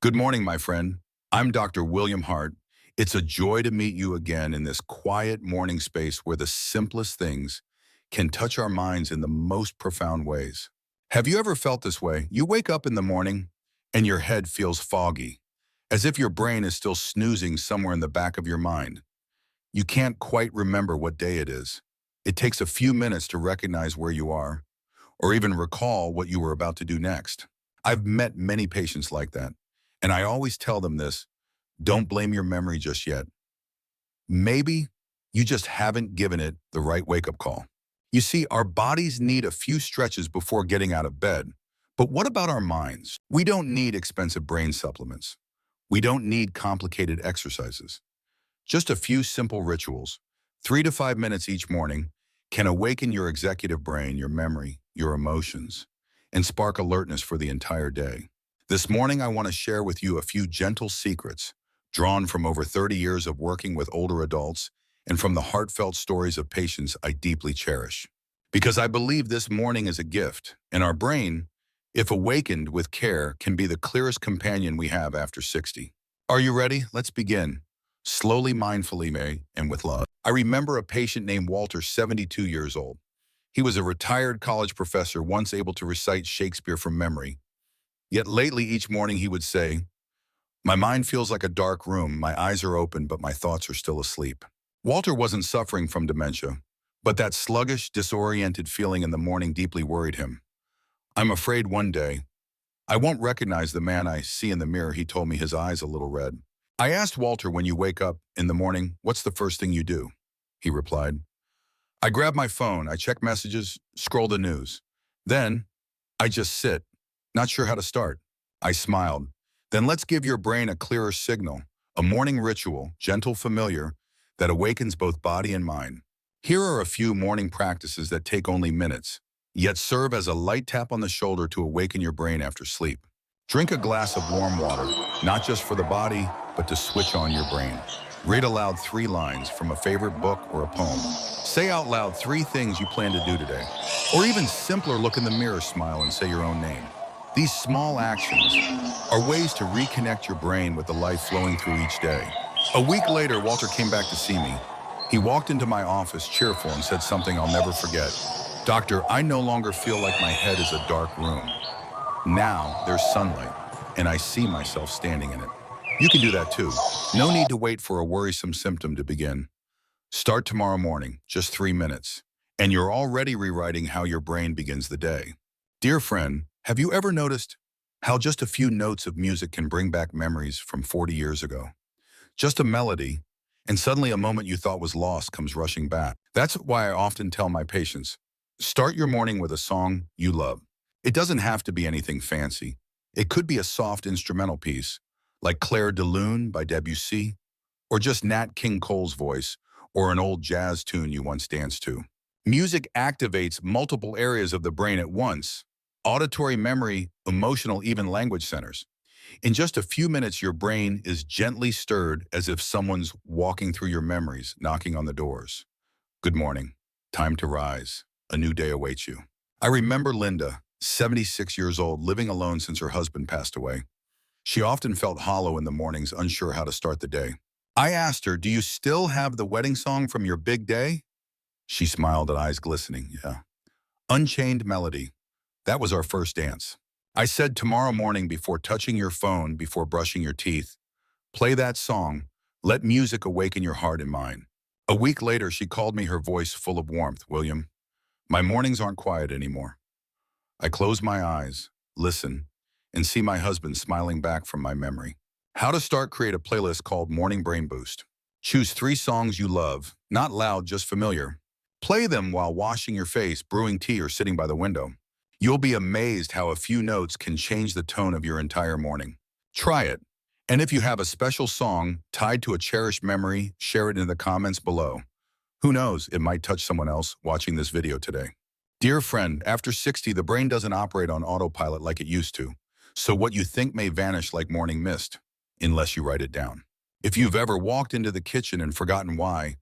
Good morning, my friend. I'm Dr. William Hart. It's a joy to meet you again in this quiet morning space where the simplest things can touch our minds in the most profound ways. Have you ever felt this way? You wake up in the morning and your head feels foggy, as if your brain is still snoozing somewhere in the back of your mind. You can't quite remember what day it is. It takes a few minutes to recognize where you are, or even recall what you were about to do next. I've met many patients like that, and I always tell them this: don't blame your memory just yet. Maybe you just haven't given it the right wake-up call. You see, our bodies need a few stretches before getting out of bed. But what about our minds? We don't need expensive brain supplements. We don't need complicated exercises. Just a few simple rituals, 3 to 5 minutes each morning, can awaken your executive brain, your memory, your emotions, and spark alertness for the entire day. This morning, I want to share with you a few gentle secrets drawn from over 30 years of working with older adults and from the heartfelt stories of patients I deeply cherish. Because I believe this morning is a gift, and our brain, if awakened with care, can be the clearest companion we have after 60. Are you ready? Let's begin. Slowly, mindfully, and with love. I remember a patient named Walter, 72 years old. He was a retired college professor, once able to recite Shakespeare from memory. Yet lately, each morning he would say, "My mind feels like a dark room. My eyes are open, but my thoughts are still asleep." Walter wasn't suffering from dementia, but that sluggish, disoriented feeling in the morning deeply worried him. "I'm afraid one day I won't recognize the man I see in the mirror," he told me, his eyes a little red. I asked Walter, "When you wake up in the morning, what's the first thing you do?" He replied, "I grab my phone, I check messages, scroll the news. Then I just sit, not sure how to start." I smiled. "Then let's give your brain a clearer signal, a morning ritual, gentle, familiar, that awakens both body and mind. Here are a few morning practices that take only minutes, yet serve as a light tap on the shoulder to awaken your brain after sleep. Drink a glass of warm water, not just for the body, but to switch on your brain. Read aloud 3 lines from a favorite book or a poem. Say out loud 3 things you plan to do today. Or even simpler, look in the mirror, smile, and say your own name. These small actions are ways to reconnect your brain with the life flowing through each day." A week later, Walter came back to see me. He walked into my office cheerful and said something I'll never forget. "Doctor, I no longer feel like my head is a dark room. Now there's sunlight, and I see myself standing in it." You can do that too. No need to wait for a worrisome symptom to begin. Start tomorrow morning, just 3 minutes, and you're already rewriting how your brain begins the day. Dear friend, have you ever noticed how just a few notes of music can bring back memories from 40 years ago? Just a melody, and suddenly a moment you thought was lost comes rushing back. That's why I often tell my patients, start your morning with a song you love. It doesn't have to be anything fancy. It could be a soft instrumental piece, like Claire de Lune by Debussy, or just Nat King Cole's voice, or an old jazz tune you once danced to. Music activates multiple areas of the brain at once: auditory, memory, emotional, even language centers. In just a few minutes, your brain is gently stirred, as if someone's walking through your memories, knocking on the doors. Good morning. Time to rise. A new day awaits you. I remember Linda, 76 years old, living alone since her husband passed away. She often felt hollow in the mornings, unsure how to start the day. I asked her, "Do you still have the wedding song from your big day?" She smiled, her eyes glistening. "Yeah. Unchained Melody. That was our first dance." I said, "Tomorrow morning, before touching your phone, before brushing your teeth, play that song. Let music awaken your heart and mind." A week later, she called me, her voice full of warmth. "William, my mornings aren't quiet anymore. I close my eyes, listen, and see my husband smiling back from my memory." How to start: create a playlist called Morning Brain Boost. Choose 3 songs you love, not loud, just familiar. Play them while washing your face, brewing tea, or sitting by the window. You'll be amazed how a few notes can change the tone of your entire morning. Try it. And if you have a special song tied to a cherished memory, share it in the comments below. Who knows, it might touch someone else watching this video today. Dear friend, after 60, the brain doesn't operate on autopilot like it used to. So what you think may vanish like morning mist, unless you write it down. If you've ever walked into the kitchen and forgotten why,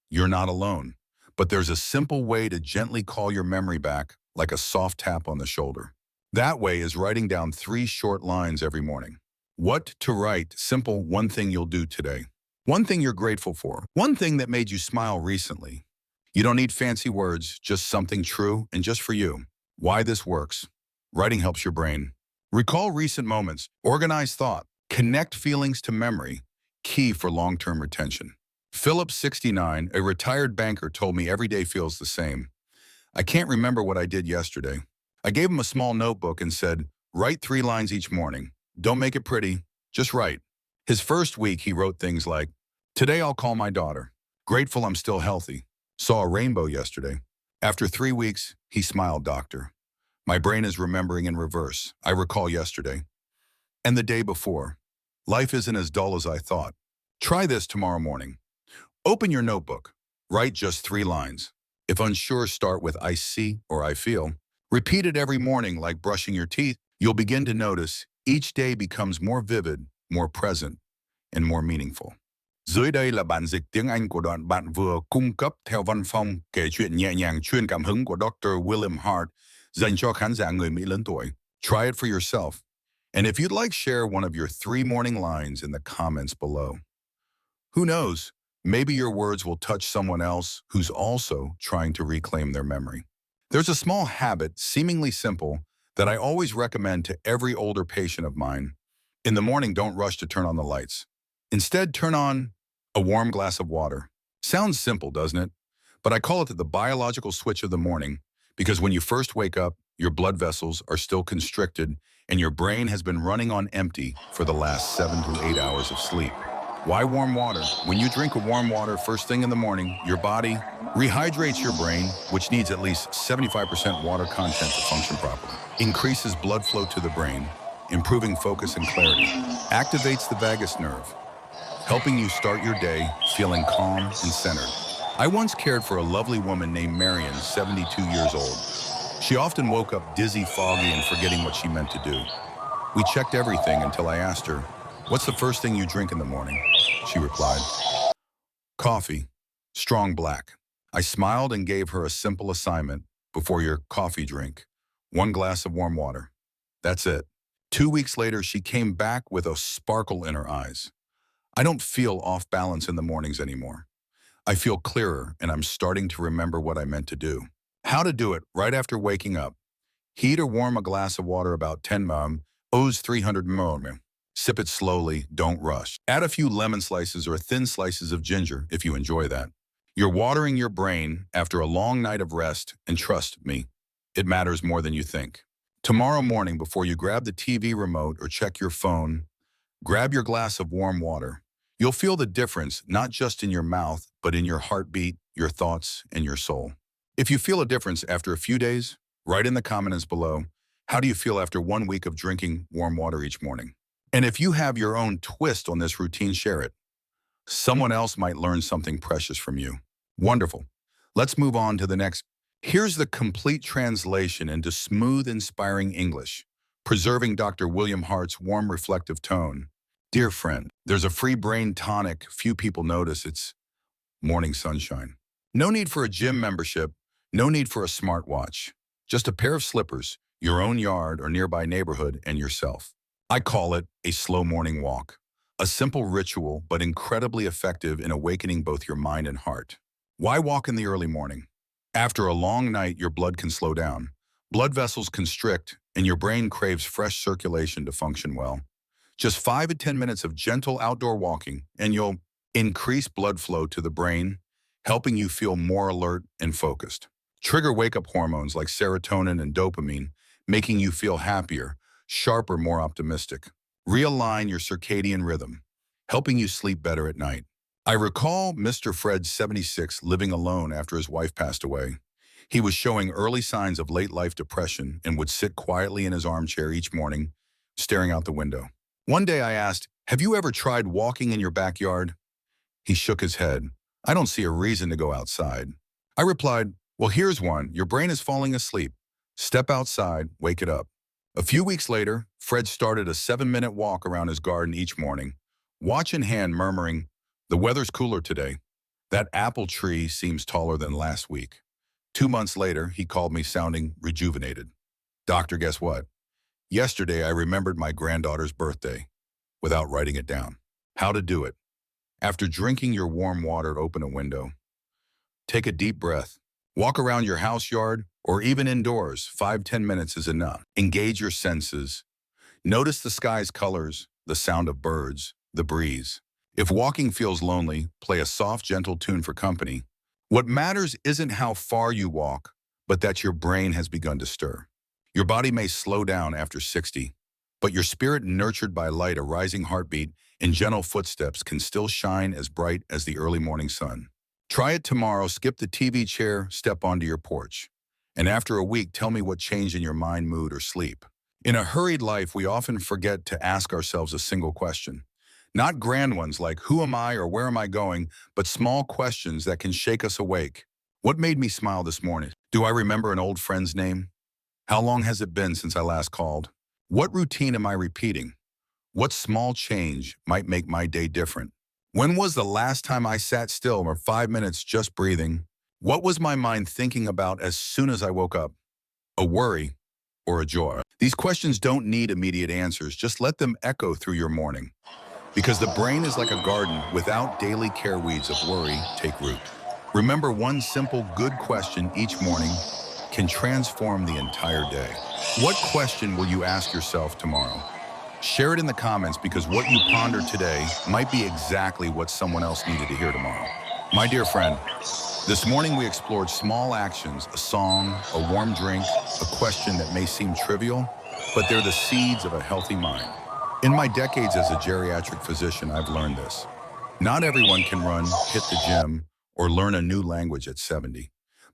you're not alone. But there's a simple way to gently call your memory back, like a soft tap on the shoulder. That way is writing down 3 short lines every morning. What to write? Simple, one thing you'll do today. One thing you're grateful for. One thing that made you smile recently. You don't need fancy words, just something true and just for you. Why this works. Writing helps your brain. Recall recent moments. Organize thought. Connect feelings to memory. Key for long-term retention. Philip, 69, a retired banker, told me every day feels the same. I can't remember what I did yesterday. I gave him a small notebook and said, write 3 lines each morning. Don't make it pretty, just write. His first week, he wrote things like, today I'll call my daughter. Grateful I'm still healthy. Saw a rainbow yesterday. After 3 weeks, he smiled, doctor. My brain is remembering in reverse. I recall yesterday. And the day before. Life isn't as dull as I thought. Try this tomorrow morning. Open your notebook. Write just 3 lines. If unsure, start with I see or I feel. Repeat it every morning like brushing your teeth. You'll begin to notice each day becomes more vivid, more present, and more meaningful. Dưới đây là bản dịch tiếng Anh của đoạn bạn vừa cung cấp theo văn phong kể chuyện nhẹ nhàng chuyên cảm hứng của Dr. William Hart dành cho khán giả người Mỹ lớn tuổi. Try it for yourself. And if you'd like, share one of your 3 morning lines in the comments below. Who knows? Maybe your words will touch someone else who's also trying to reclaim their memory. There's a small habit, seemingly simple, that I always recommend to every older patient of mine. In the morning, don't rush to turn on the lights. Instead, turn on a warm glass of water. Sounds simple, doesn't it? But I call it the biological switch of the morning because when you first wake up, your blood vessels are still constricted and your brain has been running on empty for the last 7 to 8 hours of sleep. Why warm water? When you drink a warm water first thing in the morning, your body rehydrates your brain, which needs at least 75% water content to function properly. Increases blood flow to the brain, improving focus and clarity. Activates the vagus nerve, helping you start your day feeling calm and centered. I once cared for a lovely woman named Marion, 72 years old. She often woke up dizzy, foggy, and forgetting what she meant to do. We checked everything until I asked her, what's the first thing you drink in the morning? She replied, coffee, strong black. I smiled and gave her a simple assignment before your coffee drink. 1 glass of warm water. That's it. 2 weeks later, she came back with a sparkle in her eyes. I don't feel off balance in the mornings anymore. I feel clearer and I'm starting to remember what I meant to do. How to do it right after waking up. Heat or warm a glass of water about 10 O's 300 ml. Sip it slowly, don't rush. Add a few lemon slices or thin slices of ginger if you enjoy that. You're watering your brain after a long night of rest, and trust me, it matters more than you think. Tomorrow morning, before you grab the TV remote or check your phone, grab your glass of warm water. You'll feel the difference, not just in your mouth, but in your heartbeat, your thoughts, and your soul. If you feel a difference after a few days, write in the comments below, how do you feel after 1 week of drinking warm water each morning? And if you have your own twist on this routine, share it. Someone else might learn something precious from you. Wonderful. Let's move on to the next. Here's the complete translation into smooth, inspiring English, preserving Dr. William Hart's warm, reflective tone. Dear friend, there's a free brain tonic few people notice. It's morning sunshine. No need for a gym membership, no need for a smartwatch. Just a pair of slippers, your own yard or nearby neighborhood, and yourself. I call it a slow morning walk. A simple ritual, but incredibly effective in awakening both your mind and heart. Why walk in the early morning? After a long night, your blood can slow down. Blood vessels constrict, and your brain craves fresh circulation to function well. Just 5 to 10 minutes of gentle outdoor walking, and you'll increase blood flow to the brain, helping you feel more alert and focused. Trigger wake-up hormones like serotonin and dopamine, making you feel happier, sharper, more optimistic. Realign your circadian rhythm, helping you sleep better at night. I recall Mr. Fred, 76, living alone after his wife passed away. He was showing early signs of late-life depression and would sit quietly in his armchair each morning, staring out the window. One day I asked, have you ever tried walking in your backyard? He shook his head. I don't see a reason to go outside. I replied, well, here's one. Your brain is falling asleep. Step outside, wake it up. A few weeks later, Fred started a 7-minute walk around his garden each morning, watch in hand, murmuring, the weather's cooler today. That apple tree seems taller than last week. 2 months later, he called me sounding rejuvenated. Doctor, guess what? Yesterday, I remembered my granddaughter's birthday. without writing it down. How to do it. After drinking your warm water, open a window. Take a deep breath. Walk around your house yard or even indoors. 5–10 minutes is enough. Engage your senses. Notice the sky's colors, the sound of birds, the breeze. If walking feels lonely, play a soft, gentle tune for company. What matters isn't how far you walk, but that your brain has begun to stir. Your body may slow down after 60, but your spirit, nurtured by light, a rising heartbeat, and gentle footsteps, can still shine as bright as the early morning sun. Try it tomorrow. Skip the TV chair, step onto your porch. And after a week, tell me what changed in your mind, mood, or sleep. In a hurried life, we often forget to ask ourselves a single question. Not grand ones like, who am I or where am I going, but small questions that can shake us awake. What made me smile this morning? Do I remember an old friend's name? How long has it been since I last called? What routine am I repeating? What small change might make my day different? When was the last time I sat still for 5 minutes just breathing? What was my mind thinking about as soon as I woke up? A worry or a joy? These questions don't need immediate answers. Just let them echo through your morning. Because the brain is like a garden. Without daily care, weeds of worry take root. Remember, one simple good question each morning can transform the entire day. What question will you ask yourself tomorrow? Share it in the comments, because what you ponder today might be exactly what someone else needed to hear tomorrow. My dear friend, this morning we explored small actions, a song, a warm drink, a question that may seem trivial, but they're the seeds of a healthy mind. In my decades as a geriatric physician, I've learned this. Not everyone can run, hit the gym, or learn a new language at 70.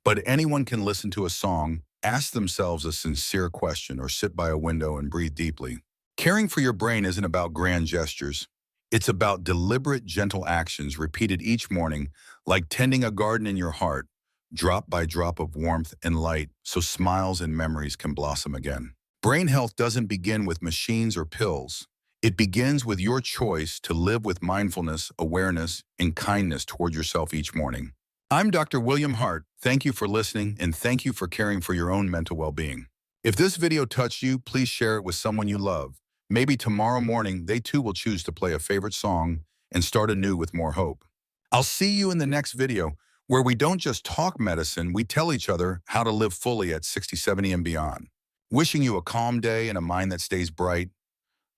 But anyone can listen to a song, ask themselves a sincere question, or sit by a window and breathe deeply. Caring for your brain isn't about grand gestures. It's about deliberate, gentle actions repeated each morning, like tending a garden in your heart, drop by drop of warmth and light, so smiles and memories can blossom again. Brain health doesn't begin with machines or pills. It begins with your choice to live with mindfulness, awareness, and kindness toward yourself each morning. I'm Dr. William Hart. Thank you for listening, and thank you for caring for your own mental well-being. If this video touched you, please share it with someone you love. Maybe tomorrow morning, they too will choose to play a favorite song and start anew with more hope. I'll see you in the next video, where we don't just talk medicine, we tell each other how to live fully at 60, 70, and beyond. Wishing you a calm day and a mind that stays bright.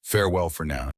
Farewell for now.